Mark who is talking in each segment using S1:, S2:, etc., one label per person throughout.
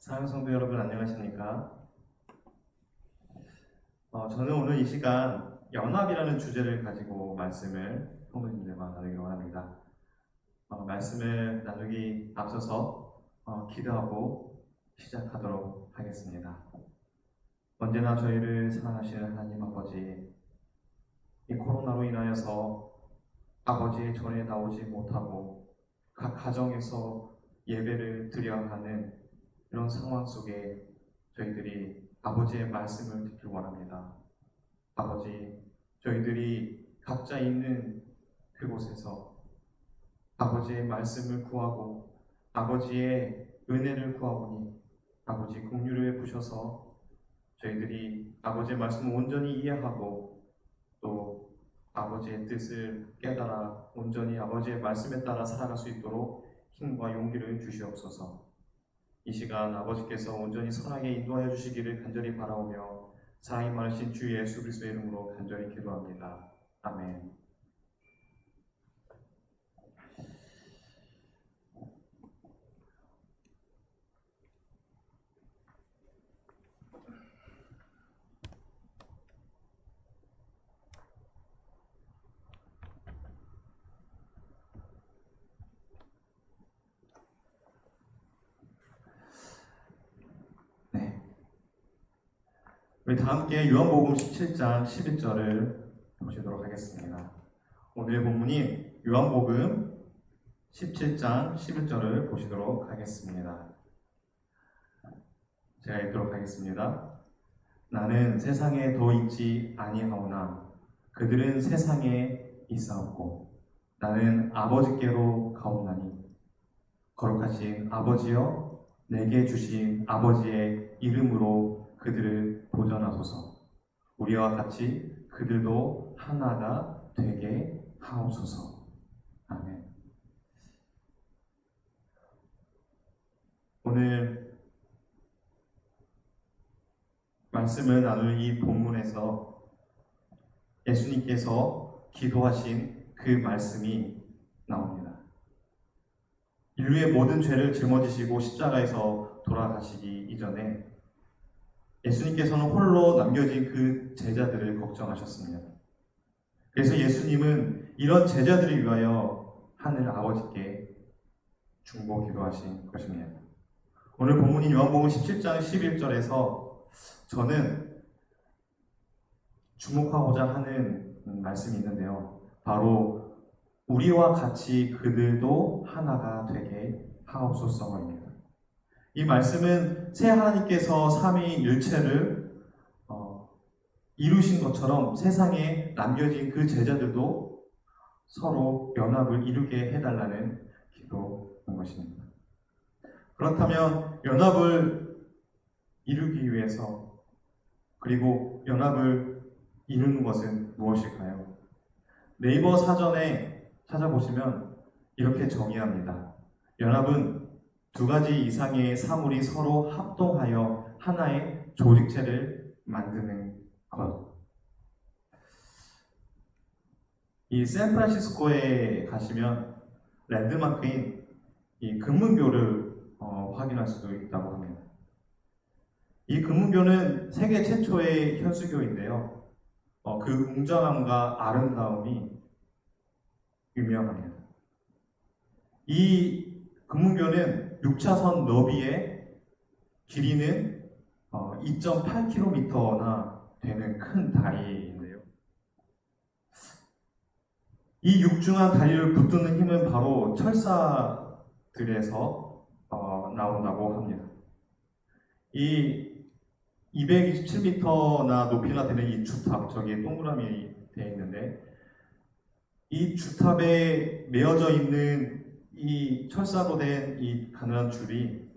S1: 사랑하는 성도 여러분, 안녕하십니까? 저는 오늘 이 시간 연합이라는 주제를 가지고 말씀을 성도님들과 나누기로 합니다. 말씀을 나누기 앞서서 기도하고 시작하도록 하겠습니다. 언제나 저희를 사랑하시는 하나님 아버지, 이 코로나로 인하여서 아버지의 전에 나오지 못하고 각 가정에서 예배를 드려야 하는 이런 상황 속에 저희들이 아버지의 말씀을 듣길 원합니다. 아버지, 저희들이 각자 있는 그곳에서 아버지의 말씀을 구하고 아버지의 은혜를 구하오니 아버지 긍휼을 베푸셔서 저희들이 아버지의 말씀을 온전히 이해하고 또 아버지의 뜻을 깨달아 온전히 아버지의 말씀에 따라 살아갈 수 있도록 힘과 용기를 주시옵소서. 이 시간 아버지께서 온전히 선하게 인도하여 주시기를 간절히 바라오며 사랑이 많으신 주 예수 그리스도의 이름으로 간절히 기도합니다. 아멘. 네. 우리 다 함께 요한복음 17장 11절을 보시도록 하겠습니다. 오늘의 본문이 요한복음 17장 11절을 보시도록 하겠습니다. 제가 읽도록 하겠습니다. 나는 세상에 더 있지 아니하오나 그들은 세상에 있사옵고 나는 아버지께로 가옵나니 거룩하신 아버지여 내게 주신 아버지의 이름으로 그들을 보전하소서. 우리와 같이 그들도 하나가 되게 하옵소서. 아멘. 오늘 말씀을 나눌 이 본문에서 예수님께서 기도하신 그 말씀이 나옵니다. 인류의 모든 죄를 짊어지시고 십자가에서 돌아가시기 이전에 예수님께서는 홀로 남겨진 그 제자들을 걱정하셨습니다. 그래서 예수님은 이런 제자들을 위하여 하늘 아버지께 중보 기도하신 것입니다. 오늘 본문인 요한복음 17장 11절에서 저는 주목하고자 하는 말씀이 있는데요. 바로 우리와 같이 그들도 하나가 되게 하옵소서입니다. 이 말씀은 새 하나님께서 삼위일체를 이루신 것처럼 세상에 남겨진 그 제자들도 서로 연합을 이루게 해달라는 기도인 것입니다. 그렇다면 연합을 이루기 위해서 그리고 연합을 이루는 것은 무엇일까요? 네이버 사전에 찾아보시면 이렇게 정의합니다. 연합은 두 가지 이상의 사물이 서로 합동하여 하나의 조직체를 만드는 것. 이 샌프란시스코에 가시면 랜드마크인 이 금문교를 확인할 수 있다고 합니다. 이 금문교는 세계 최초의 현수교인데요. 그 웅장함과 아름다움이 유명합니다. 이 금문교는 6차선 너비의 길이는 2.8km나 되는 큰 다리인데요. 이 육중한 다리를 붙드는 힘은 바로 철사들에서 나온다고 합니다. 이 227m나 높이나 되는 이 주탑, 저기 동그라미 되어 있는데 이 주탑에 메어져 있는 이 철사로 된 이 가늘한 줄이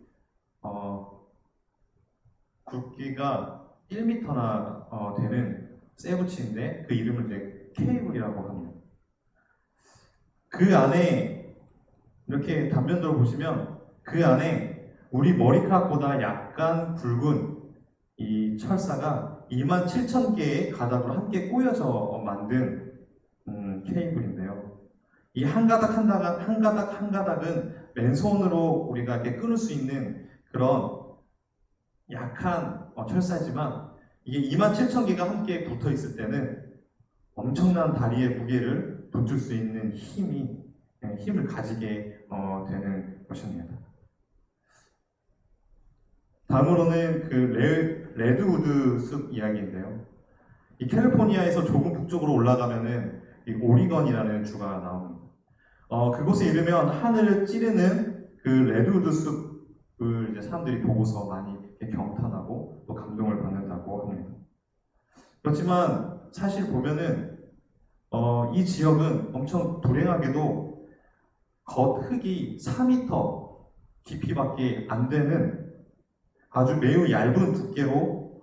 S1: 굵기가 1m나 되는 쇠붙이인데 그 이름을 이제 케이블이라고 합니다. 그 안에 이렇게 단면도로 보시면 그 안에 우리 머리카락보다 약간 굵은 이 철사가 27,000개의 가닥으로 함께 꼬여서 만든 케이블인데요. 이 한 가닥 한 가닥 한 가닥은 맨손으로 우리가 이렇게 끊을 수 있는 그런 약한 철사지만 이게 27,000개가 함께 붙어 있을 때는 엄청난 다리의 무게를 붙들 수 있는 힘을 가지게 되는 것입니다. 다음으로는 그 레드우드 숲 이야기인데요. 이 캘리포니아에서 조금 북쪽으로 올라가면은 이 오리건이라는 주가 나옵니다. 그곳에 이르면 하늘을 찌르는 그 레드우드 숲을 이제 사람들이 보고서 많이 경탄하고 또 감동을 받는다고 합니다. 그렇지만 사실 보면은 이 지역은 엄청 불행하게도 겉흙이 4m 깊이밖에 안 되는 아주 매우 얇은 두께로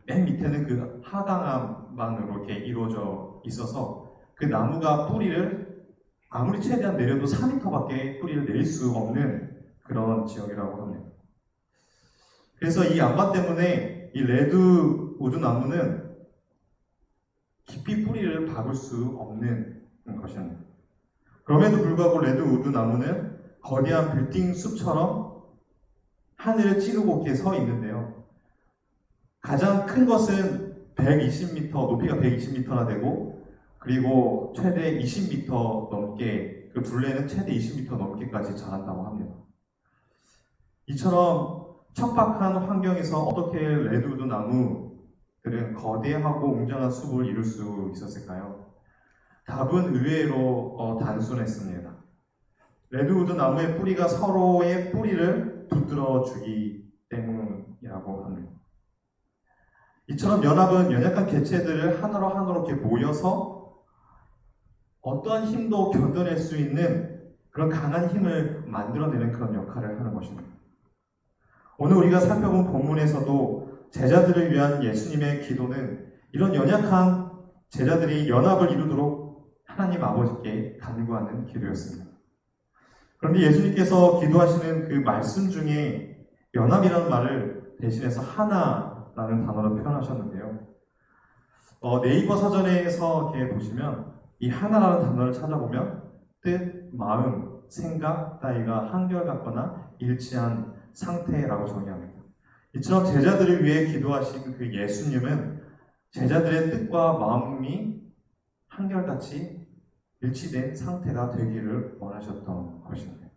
S1: 맨 밑에는 그 하강암만으로 이렇게 이루어져 있어서 그 나무가 뿌리를 아무리 최대한 내려도 4m밖에 뿌리를 내릴 수 없는 그런 지역이라고 합니다. 그래서 이 암바 때문에 이 레드우드 나무는 깊이 뿌리를 박을 수 없는 것입니다. 그럼에도 불구하고 레드우드 나무는 거대한 빌딩 숲처럼 하늘을 찌르고 이렇게 서 있는데요. 가장 큰 것은 120m, 높이가 120m나 되고, 그리고 최대 20m 넘게, 그 둘레는 최대 20m 넘게까지 자란다고 합니다. 이처럼 척박한 환경에서 어떻게 레드우드 나무들은 거대하고 웅장한 숲을 이룰 수 있었을까요? 답은 의외로 단순했습니다. 레드우드 나무의 뿌리가 서로의 뿌리를 붙들어 주기 때문이라고 합니다. 이처럼 연합은 연약한 개체들을 하나로 이렇게 모여서 어떠한 힘도 견뎌낼 수 있는 그런 강한 힘을 만들어내는 그런 역할을 하는 것입니다. 오늘 우리가 살펴본 본문에서도 제자들을 위한 예수님의 기도는 이런 연약한 제자들이 연합을 이루도록 하나님 아버지께 간구하는 기도였습니다. 그런데 예수님께서 기도하시는 그 말씀 중에 연합이라는 말을 대신해서 하나라는 단어로 표현하셨는데요. 네이버 사전에서 이렇게 보시면 이 하나라는 단어를 찾아보면 뜻, 마음, 생각 따위가 한결같거나 일치한 상태라고 정의합니다. 이처럼 제자들을 위해 기도하신 그 예수님은 제자들의 뜻과 마음이 한결같이 일치된 상태가 되기를 원하셨던 것입니다.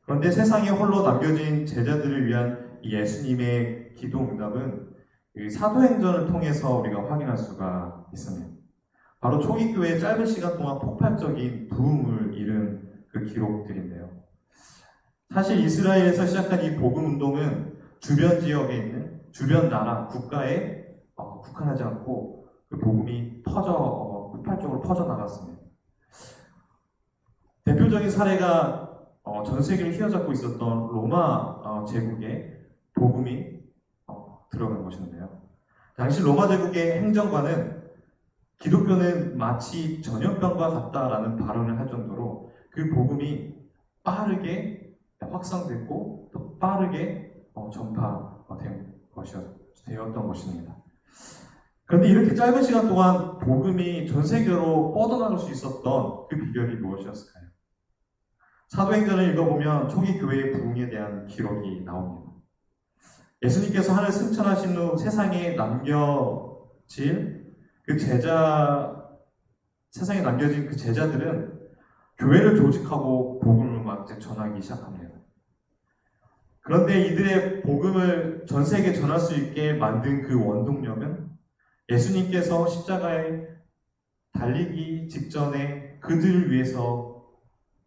S1: 그런데 세상에 홀로 남겨진 제자들을 위한 예수님의 기도 응답은 사도행전을 통해서 우리가 확인할 수가 있습니다. 바로 초기 교회의 짧은 시간 동안 폭발적인 부흥을 이룬 그 기록들인데요. 사실 이스라엘에서 시작한 이 복음 운동은 주변 지역에 있는 주변 나라, 국가에 국한하지 않고 그 복음이 폭발적으로 퍼져나갔습니다. 대표적인 사례가 전 세계를 휘어잡고 있었던 로마 제국의 복음이 들어간 것인데요. 당시 로마 제국의 행정관은 기독교는 마치 전염병과 같다라는 발언을 할 정도로 그 복음이 빠르게 확산됐고 또 빠르게 되었던 것입니다. 그런데 이렇게 짧은 시간 동안 복음이 전 세계로 뻗어나갈 수 있었던 그 비결이 무엇이었을까요? 사도행전을 읽어보면 초기 교회의 부흥에 대한 기록이 나옵니다. 예수님께서 하늘 승천하신 후 세상에 남겨진 그 제자들은 교회를 조직하고 복음을 막 전하기 시작합니다. 그런데 이들의 복음을 전 세계에 전할 수 있게 만든 그 원동력은 예수님께서 십자가에 달리기 직전에 그들을 위해서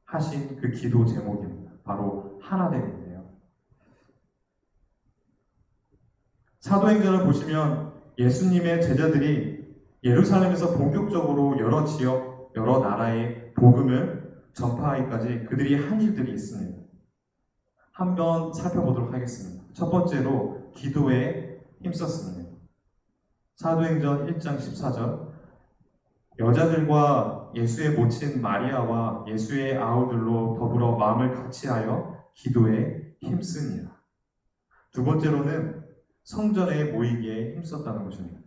S1: 하신 그 기도 제목입니다. 바로 하나됨인데요. 사도행전을 보시면 예수님의 제자들이 예루살렘에서 본격적으로 여러 지역, 여러 나라의 복음을 전파하기까지 그들이 한 일들이 있습니다. 한번 살펴보도록 하겠습니다. 첫 번째로 기도에 힘썼습니다. 사도행전 1장 14절 여자들과 예수의 모친 마리아와 예수의 아우들로 더불어 마음을 같이하여 기도에 힘쓰니라. 두 번째로는 성전에 모이기에 힘썼다는 것입니다.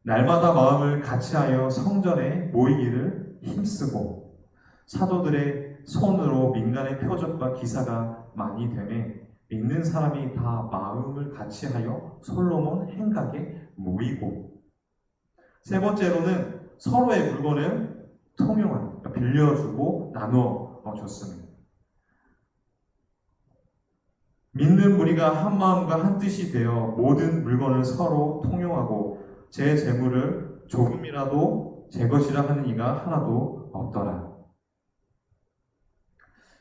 S1: 날마다 마음을 같이하여 성전에 모이기를 힘쓰고 사도들의 손으로 민간의 표적과 기사가 많이 되매 믿는 사람이 다 마음을 같이하여 솔로몬 행각에 모이고, 세 번째로는 서로의 물건을 통용하는, 그러니까 빌려주고 나누어 줬습니다. 믿는 무리가 한 마음과 한 뜻이 되어 모든 물건을 서로 통용하고 제 재물을 조금이라도 제 것이라 하는 이가 하나도 없더라.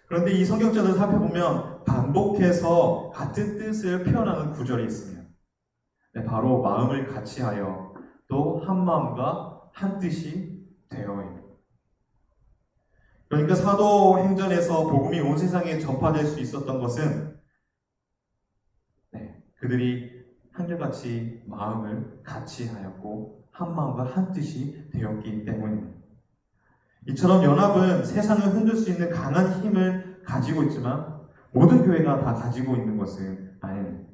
S1: 그런데 이 성경전을 살펴보면 반복해서 같은 뜻을 표현하는 구절이 있습니다. 네, 바로 마음을 같이하여 또 한 마음과 한 뜻이 되어입니다. 그러니까 사도행전에서 복음이 온 세상에 전파될 수 있었던 것은 그들이 한결같이 마음을 같이 하였고 한 마음과 한 뜻이 되었기 때문입니다. 이처럼 연합은 세상을 흔들 수 있는 강한 힘을 가지고 있지만 모든 교회가 다 가지고 있는 것은 아닙니다.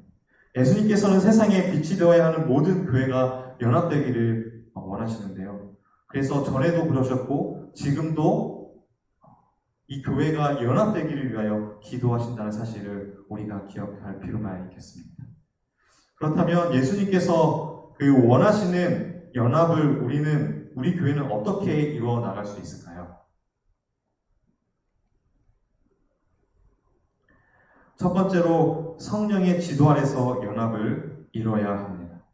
S1: 예수님께서는 세상에 빛이 되어야 하는 모든 교회가 연합되기를 원하시는데요. 그래서 전에도 그러셨고 지금도 이 교회가 연합되기를 위하여 기도하신다는 사실을 우리가 기억할 필요가 있겠습니다. 그렇다면 예수님께서 그 원하시는 연합을 우리 교회는 어떻게 이루어 나갈 수 있을까요? 첫 번째로 성령의 지도 아래서 연합을 이뤄야 합니다.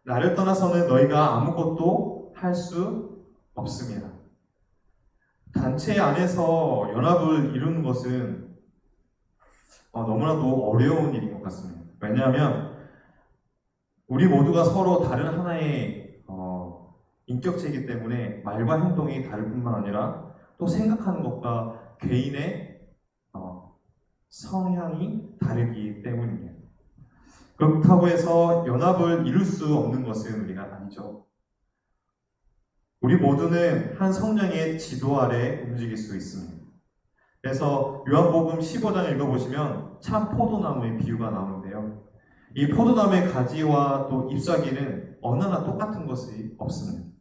S1: 나를 떠나서는 너희가 아무것도 할 수 없습니다. 단체 안에서 연합을 이루는 것은 너무나도 어려운 일인 것 같습니다. 왜냐하면 우리 모두가 서로 다른 하나의 인격체이기 때문에 말과 행동이 다를 뿐만 아니라 또 생각하는 것과 개인의 성향이 다르기 때문입니다. 그렇다고 해서 연합을 이룰 수 없는 것은 우리가 아니죠. 우리 모두는 한 성령의 지도 아래 움직일 수 있습니다. 그래서 요한복음 15장 읽어보시면 참 포도나무의 비유가 나오는데요. 이 포도나무의 가지와 또 잎사귀는 어느 하나 똑같은 것이 없습니다.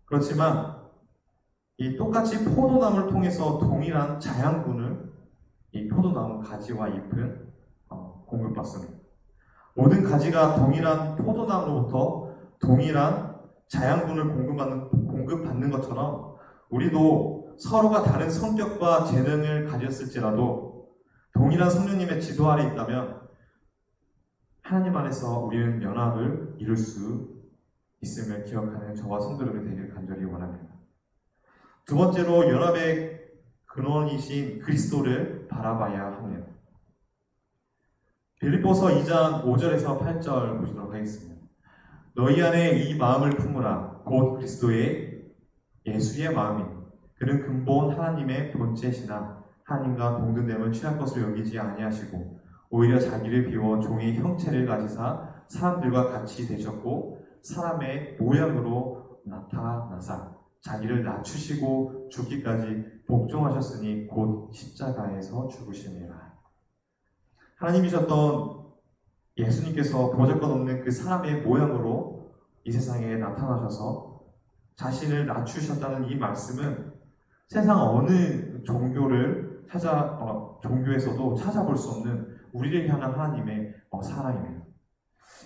S1: 그렇지만 이 똑같이 포도나무를 통해서 동일한 자양분을 이 포도나무 가지와 잎은 공급받습니다. 모든 가지가 동일한 포도나무로부터 동일한 자양분을 공급받는 것처럼 우리도 서로가 다른 성격과 재능을 가졌을지라도 동일한 성령님의 지도 아래 있다면 하나님 안에서 우리는 연합을 이룰 수 있음을 기억하는 저와 성도들이 되길 간절히 원합니다. 두 번째로 연합의 근원이신 그리스도를 바라봐야 합니다. 빌립보서 2장 5절에서 8절 보시도록 하겠습니다. 너희 안에 이 마음을 품으라. 곧 그리스도의 예수의 마음이 그는 근본 하나님의 본체시나 하나님과 동등됨을 취할 것을 여기지 아니하시고 오히려 자기를 비워 종의 형체를 가지사 사람들과 같이 되셨고 사람의 모양으로 나타나사 자기를 낮추시고 죽기까지 복종하셨으니 곧 십자가에서 죽으심이라. 하나님이셨던 예수님께서 보잘것 없는 그 사람의 모양으로 이 세상에 나타나셔서 자신을 낮추셨다는 이 말씀은 세상 어느 종교에서도 찾아볼 수 없는 우리를 향한 하나님의 사랑입니다.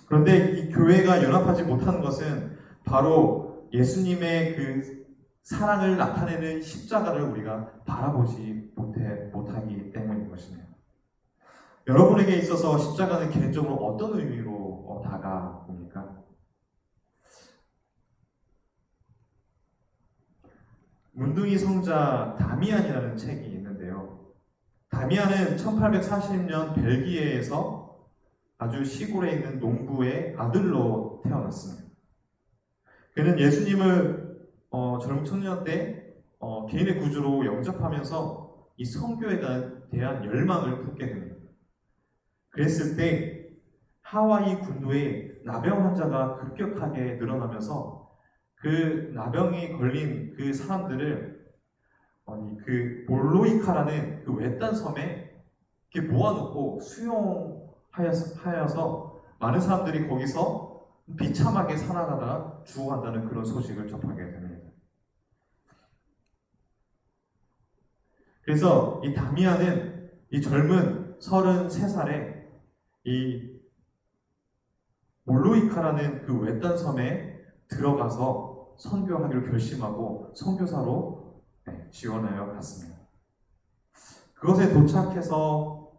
S1: 그런데 이 교회가 연합하지 못하는 것은 바로 예수님의 그 사랑을 나타내는 십자가를 우리가 바라보지 못하기 때문인 것입니다. 여러분에게 있어서 십자가는 개인적으로 어떤 의미로 다가옵니까? 문둥이 성자 다미안이라는 책이 있는데요. 다미안은 1840년 벨기에에서 아주 시골에 있는 농부의 아들로 태어났습니다. 그는 예수님을 젊은 청년 때 개인의 구주로 영접하면서 이 선교에 대한 열망을 품게 됩니다. 그랬을 때 하와이 군도에 나병 환자가 급격하게 늘어나면서 그 나병이 걸린 그 사람들을 그 몰로이카라는 그 외딴 섬에 이렇게 모아놓고 수용하여서 많은 사람들이 거기서 비참하게 살아가다가 죽어간다는 그런 소식을 접하게 됩니다. 그래서 이 다미안은 이 젊은 33살에 이 몰로이카라는 그 외딴 섬에 들어가서 선교하기로 결심하고 선교사로 지원하여 갔습니다. 그것에 도착해서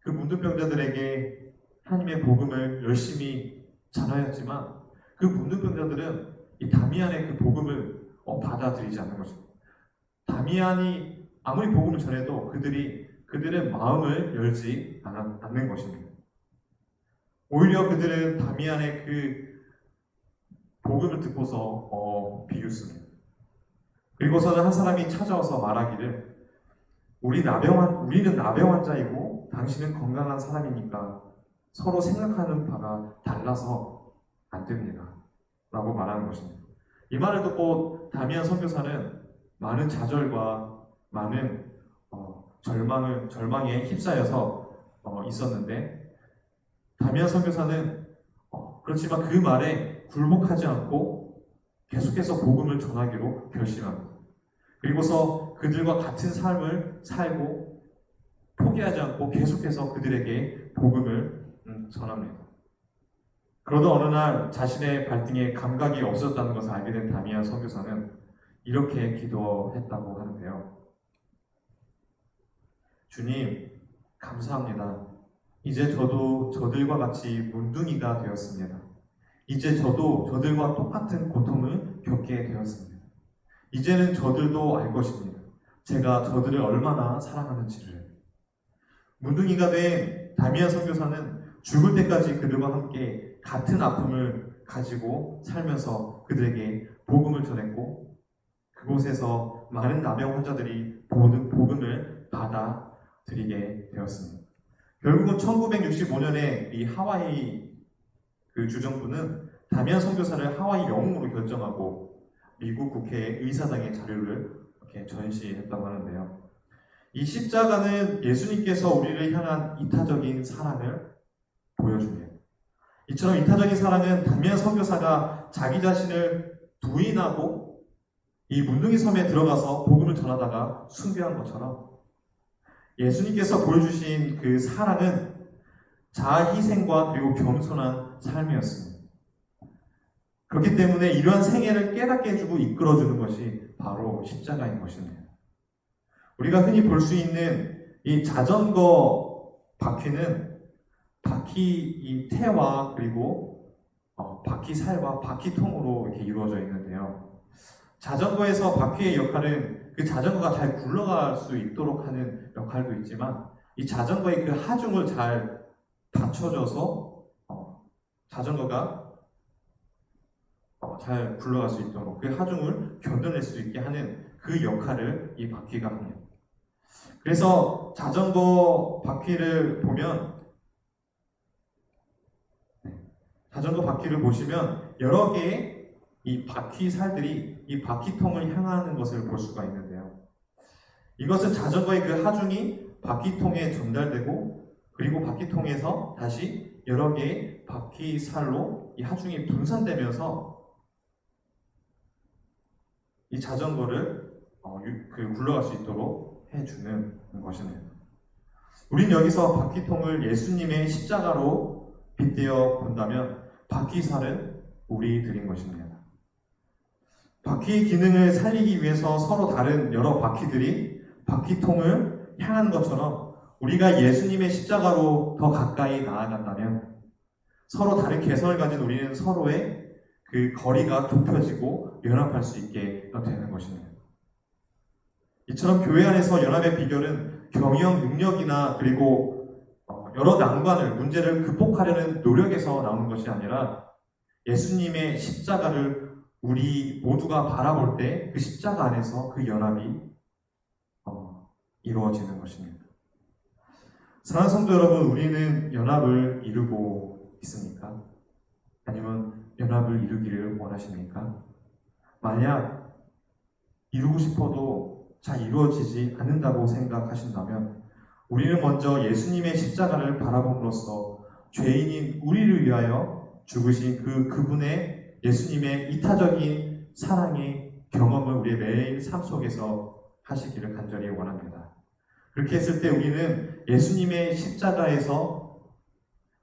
S1: 그 문둥병자들에게 하나님의 복음을 열심히 전하였지만 그 문둥병자들은 이 다미안의 그 복음을 받아들이지 않는 것입니다. 다미안이 아무리 복음을 전해도 그들은 마음을 열지 않는 것입니다. 오히려 그들은 다미안의 그 복음을 듣고서 비웃습니다. 그리고서는 한 사람이 찾아와서 말하기를 우리는 나병 환자이고 당신은 건강한 사람이니까 서로 생각하는 바가 달라서 안 됩니다. 라고 말하는 것입니다. 이 말을 듣고 다미안 선교사는 많은 좌절과 많은 절망에 휩싸여서 있었는데 다미안 선교사는 그렇지만 그 말에 굴복하지 않고 계속해서 복음을 전하기로 결심합니다. 그리고서 그들과 같은 삶을 살고 포기하지 않고 계속해서 그들에게 복음을 전합니다. 그러다 어느 날 자신의 발등에 감각이 없었다는 것을 알게 된 다미안 선교사는 이렇게 기도했다고 하는데요. 주님, 감사합니다. 이제 저도 저들과 같이 문둥이가 되었습니다. 이제 저도 저들과 똑같은 고통을 겪게 되었습니다. 이제는 저들도 알 것입니다. 제가 저들을 얼마나 사랑하는지를. 문둥이가 된 다미안 선교사는 죽을 때까지 그들과 함께 같은 아픔을 가지고 살면서 그들에게 복음을 전했고 그곳에서 많은 나병 환자들이 복음을 받아들이게 되었습니다. 결국은 1965년에 이 하와이 그 주정부는 다미안 선교사를 하와이 영웅으로 결정하고 미국 국회의 의사당의 자료를 이렇게 전시했다고 하는데요. 이 십자가는 예수님께서 우리를 향한 이타적인 사랑을 보여줍니다. 이처럼 이타적인 사랑은 다미안 선교사가 자기 자신을 부인하고 이 문둥이 섬에 들어가서 복음을 전하다가 숭배한 것처럼 예수님께서 보여주신 그 사랑은 자아 희생과 그리고 겸손한 삶이었습니다. 그렇기 때문에 이러한 생애를 깨닫게 해주고 이끌어주는 것이 바로 십자가인 것입니다. 우리가 흔히 볼 수 있는 이 자전거 바퀴는 이 태와 그리고 바퀴살과 바퀴통으로 이렇게 이루어져 있는데요. 자전거에서 바퀴의 역할은 그 자전거가 잘 굴러갈 수 있도록 하는 역할도 있지만 이 자전거의 그 하중을 잘 받쳐줘서 자전거가 잘 굴러갈 수 있도록 그 하중을 견뎌낼 수 있게 하는 그 역할을 이 바퀴가 합니다. 그래서 자전거 바퀴를 보시면 여러 개의 이 바퀴 살들이 이 바퀴통을 향하는 것을 볼 수가 있는데요. 이것은 자전거의 그 하중이 바퀴통에 전달되고 그리고 바퀴통에서 다시 여러 개의 바퀴 살로 이 하중이 분산되면서 이 자전거를 굴러갈 수 있도록 해주는 것입니다. 우리는 여기서 바퀴통을 예수님의 십자가로 빗대어 본다면 바퀴살은 우리들인 것입니다. 바퀴의 기능을 살리기 위해서 서로 다른 여러 바퀴들이 바퀴통을 향하는 것처럼 우리가 예수님의 십자가로 더 가까이 나아간다면 서로 다른 개성을 가진 우리는 서로의 그 거리가 좁혀지고 연합할 수 있게 되는 것입니다. 이처럼 교회 안에서 연합의 비결은 경영 능력이나 그리고 여러 문제를 극복하려는 노력에서 나오는 것이 아니라 예수님의 십자가를 우리 모두가 바라볼 때 그 십자가 안에서 그 연합이 이루어지는 것입니다. 사랑하는 성도 여러분, 우리는 연합을 이루고 있습니까? 아니면 연합을 이루기를 원하십니까? 만약 이루고 싶어도 잘 이루어지지 않는다고 생각하신다면 우리는 먼저 예수님의 십자가를 바라봄으로써 죄인인 우리를 위하여 죽으신 그분의 예수님의 이타적인 사랑의 경험을 우리의 매일 삶 속에서 하시기를 간절히 원합니다. 그렇게 했을 때 우리는 예수님의 십자가에서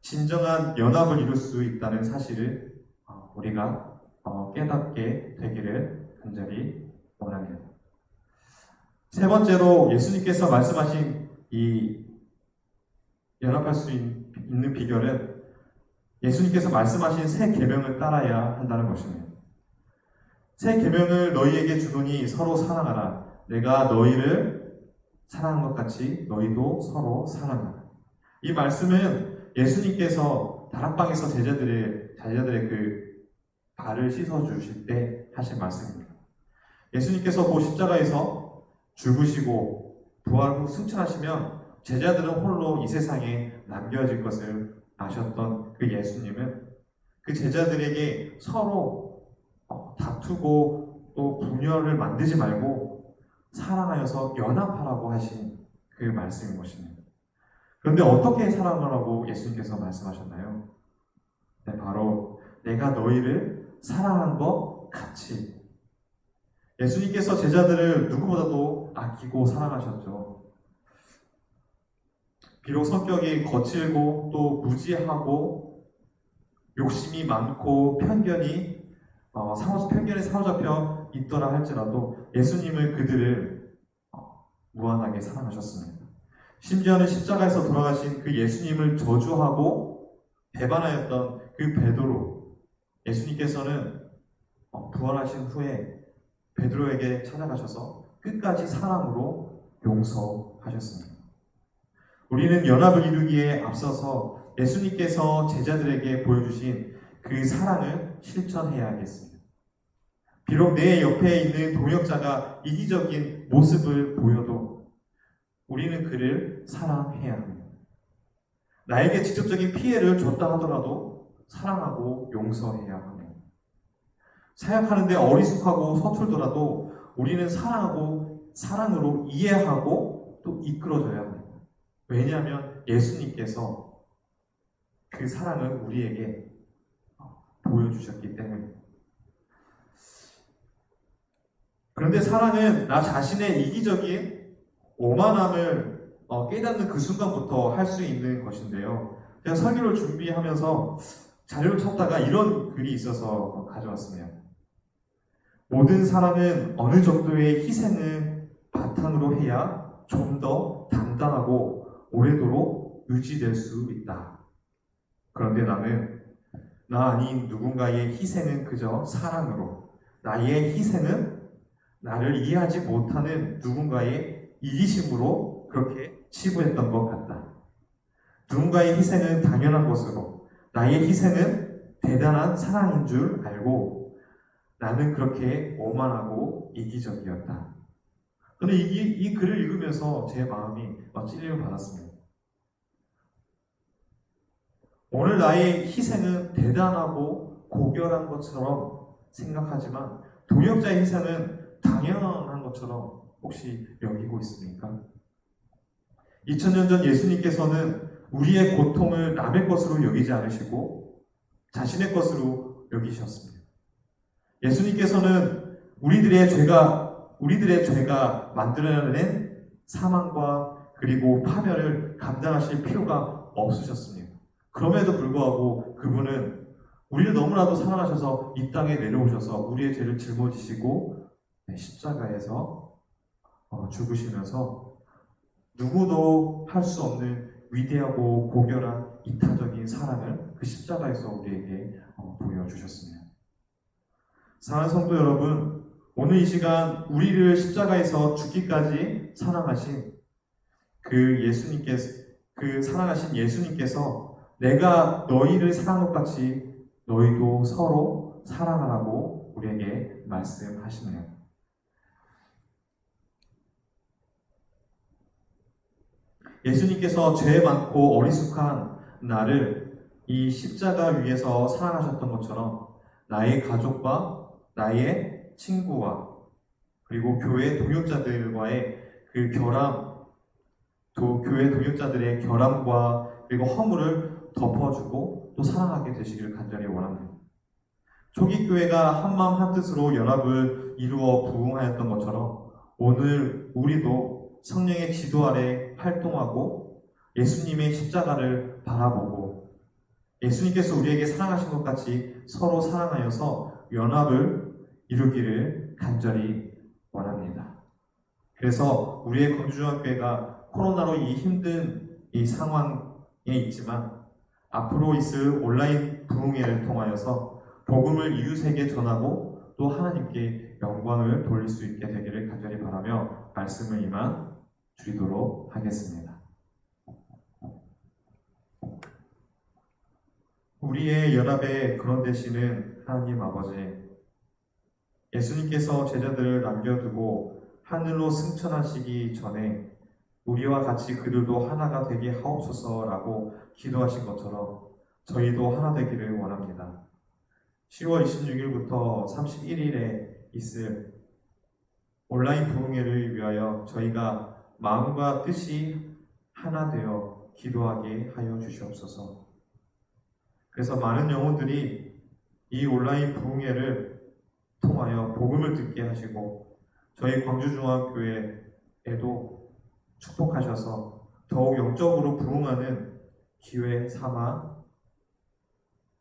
S1: 진정한 연합을 이룰 수 있다는 사실을 우리가 깨닫게 되기를 간절히 원합니다. 세 번째로 예수님께서 말씀하신 이 연합할 수 있는 비결은 예수님께서 말씀하신 새 계명을 따라야 한다는 것입니다. 새 계명을 너희에게 주노니 서로 사랑하라. 내가 너희를 사랑한 것 같이 너희도 서로 사랑하라. 이 말씀은 예수님께서 다락방에서 제자들의 그 발을 씻어 주실 때 하신 말씀입니다. 예수님께서 그 십자가에서 죽으시고 부활 후 승천하시면 제자들은 홀로 이 세상에 남겨질 것을 아셨던 그 예수님은 그 제자들에게 서로 다투고 또 분열을 만들지 말고 사랑하여서 연합하라고 하신 그 말씀인 것입니다. 그런데 어떻게 사랑하라고 예수님께서 말씀하셨나요? 네, 바로 내가 너희를 사랑한 것 같이. 예수님께서 제자들을 누구보다도 아끼고 사랑하셨죠. 비록 성격이 거칠고 또 무지하고 욕심이 많고 편견에 사로잡혀 있더라 할지라도 예수님은 그들을 무한하게 사랑하셨습니다. 심지어는 십자가에서 돌아가신 그 예수님을 저주하고 배반하였던 그 베드로, 예수님께서는 부활하신 후에 베드로에게 찾아가셔서 끝까지 사랑으로 용서하셨습니다. 우리는 연합을 이루기에 앞서서 예수님께서 제자들에게 보여주신 그 사랑을 실천해야겠습니다. 비록 내 옆에 있는 동역자가 이기적인 모습을 보여도 우리는 그를 사랑해야 합니다. 나에게 직접적인 피해를 줬다 하더라도 사랑하고 용서해야 합니다. 사역하는데 어리숙하고 서툴더라도 우리는 사랑으로 이해하고 또 이끌어줘야 합니다. 왜냐하면 예수님께서 그 사랑을 우리에게 보여주셨기 때문입니다. 그런데 사랑은 나 자신의 이기적인 오만함을 깨닫는 그 순간부터 할 수 있는 것인데요. 제가 설교를 준비하면서 자료를 찾다가 이런 글이 있어서 가져왔습니다. 모든 사랑은 어느 정도의 희생을 바탕으로 해야 좀 더 단단하고 오래도록 유지될 수 있다. 그런데 나는 나 아닌 누군가의 희생은 그저 사랑으로, 나의 희생은 나를 이해하지 못하는 누군가의 이기심으로 그렇게 치부했던 것 같다. 누군가의 희생은 당연한 것으로, 나의 희생은 대단한 사랑인 줄 알고 나는 그렇게 오만하고 이기적이었다. 근데 이 글을 읽으면서 제 마음이 찔림을 받았습니다. 오늘 나의 희생은 대단하고 고결한 것처럼 생각하지만 동역자의 희생은 당연한 것처럼 혹시 여기고 있습니까? 2000년 전 예수님께서는 우리의 고통을 남의 것으로 여기지 않으시고 자신의 것으로 여기셨습니다. 예수님께서는 우리들의 죄가 만들어낸 사망과 그리고 파멸을 감당하실 필요가 없으셨습니다. 그럼에도 불구하고 그분은 우리를 너무나도 사랑하셔서 이 땅에 내려오셔서 우리의 죄를 짊어지시고 십자가에서 죽으시면서 누구도 할 수 없는 위대하고 고결한 이타적인 사랑을 그 십자가에서 우리에게 보여주셨습니다. 사랑하는 성도 여러분, 오늘 이 시간 우리를 십자가에서 죽기까지 사랑하신 그 사랑하신 예수님께서 내가 너희를 사랑한 것 같이 너희도 서로 사랑하라고 우리에게 말씀하시네요. 예수님께서 죄 많고 어리숙한 나를 이 십자가 위에서 사랑하셨던 것처럼 나의 가족과 나의 친구와 그리고 교회 동역자들과의 그 결함, 또 교회 동역자들의 결함과 그리고 허물을 덮어주고 또 사랑하게 되시기를 간절히 원합니다. 초기 교회가 한마음 한뜻으로 연합을 이루어 부흥하였던 것처럼 오늘 우리도 성령의 지도 아래 활동하고 예수님의 십자가를 바라보고 예수님께서 우리에게 사랑하신 것 같이 서로 사랑하여서 연합을 이루기를 간절히 원합니다. 그래서 우리의 광주중앙교회가 코로나로 이 힘든 이 상황에 있지만 앞으로 있을 온라인 부흥회를 통하여서 복음을 이웃에게 전하고 또 하나님께 영광을 돌릴 수 있게 되기를 간절히 바라며 말씀을 이만 드리도록 하겠습니다. 우리의 연합의 근원 되시는 하나님 아버지, 예수님께서 제자들을 남겨두고 하늘로 승천하시기 전에 우리와 같이 그들도 하나가 되게 하옵소서라고 기도하신 것처럼 저희도 하나 되기를 원합니다. 10월 26일부터 31일에 있을 온라인 부흥회를 위하여 저희가 마음과 뜻이 하나 되어 기도하게 하여 주시옵소서. 그래서 많은 영혼들이 이 온라인 부흥회를 통하여 복음을 듣게 하시고 저희 광주중앙교회에도 축복하셔서 더욱 영적으로 부흥하는 기회 삼아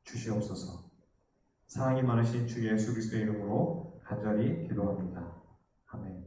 S1: 주시옵소서. 사랑이 많으신 주 예수 그리스도의 이름으로 간절히 기도합니다. 아멘.